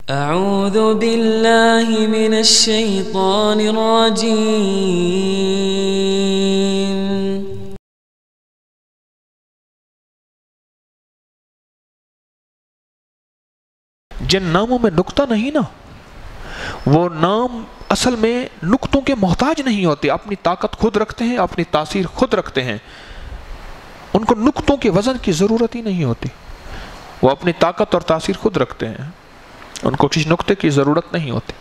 اعوذ باللہ من الشیطان الرجیم جن ناموں میں نقطہ نہیں نا، وہ نام اصل میں نقطوں کے محتاج نہیں ہوتے، اپنی طاقت خود رکھتے ہیں، اپنی تاثیر خود رکھتے ہیں، ان کو نقطوں کے وزن کی ضرورت ہی نہیں ہوتی، وہ اپنی طاقت اور تاثیر خود رکھتے ہیں، ان کو کسی نقطے کی ضرورت نہیں ہوتی،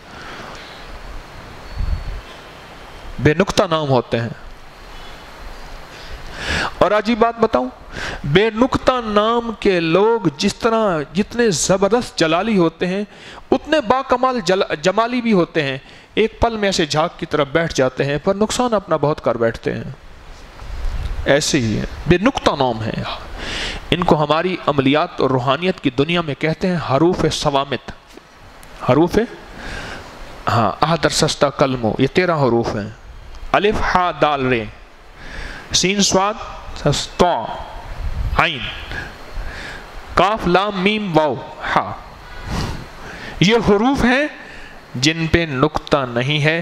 بے نقطہ نام ہوتے ہیں۔ اور عجیب بات بتاؤں، بے نقطہ نام کے لوگ جتنے زبردست جلالی ہوتے ہیں اتنے باکمال جمالی بھی ہوتے ہیں، ایک پل میں ایسے جھاگ کی طرف بیٹھ جاتے ہیں پر نقصان اپنا بہت کر بیٹھتے ہیں، ایسے ہی ہے، بے نقطہ نام ہے۔ ان کو ہماری عملیات اور روحانیت کی دنیا میں کہتے ہیں حروف صوامت، حروف احدر سستہ کلمو، یہ 13 حروف ہیں، الف ہا دال رے، سین سواد تو عین، کاف لام میم واو ہا، یہ حروف ہیں جن پہ نقطہ نہیں ہے۔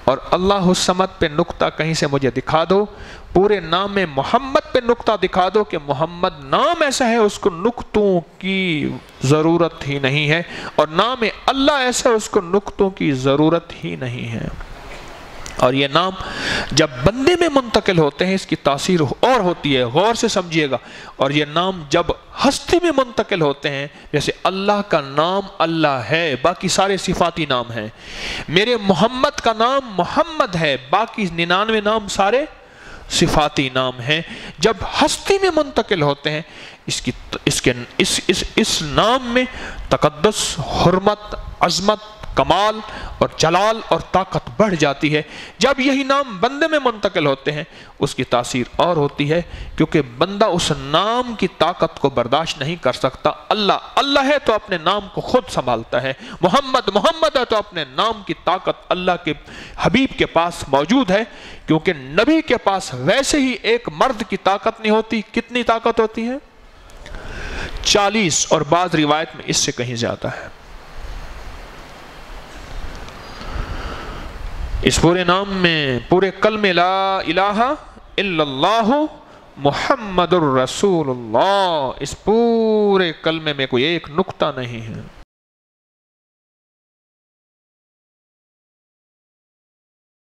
اور اللہ الصمد پہ نقطہ کہیں سے مجھے دکھا دو، پورے نام میں محمد پہ نقطہ دکھا دو کہ محمد نام ایسا ہے اس کو نقطوں کی ضرورت ہی نہیں ہے، اور نام اللہ ایسا ہے اس کو نقطوں کی ضرورت ہی نہیں ہے۔ اور یہ نام جب بندے میں منتقل ہوتے ہیں اس کی تاثیر اور ہوتی ہے، غور سے سمجھیے گا۔ اور یہ نام جب ہستی میں منتقل ہوتے ہیں، جیسے اللہ کا نام اللہ ہے، باقی سارے صفاتی نام ہیں، میرے محمد کا نام محمد ہے، باقی 99 نام سارے صفاتی نام ہیں، جب ہستی میں منتقل ہوتے ہیں اس نام میں تقدس، حرمت، عظمت، کمال اور جلال اور طاقت بڑھ جاتی ہے۔ جب یہی نام بندے میں منتقل ہوتے ہیں اس کی تاثیر اور ہوتی ہے، کیونکہ بندہ اس نام کی طاقت کو برداشت نہیں کر سکتا۔ اللہ اللہ ہے تو اپنے نام کو خود سنبھالتا ہے، محمد محمد ہے تو اپنے نام کی طاقت اللہ کے حبیب کے پاس موجود ہے، کیونکہ نبی کے پاس ویسے ہی ایک مرد کی طاقت نہیں ہوتی۔ کتنی طاقت ہوتی ہے؟ 40، اور بعض روایت میں اس سے کہیں زیادہ ہے۔ اس پورے نام میں، پورے کلمے لا الہ الا اللہ محمد الرسول اللہ، اس پورے کلمے میں کوئی ایک نقطہ نہیں ہے۔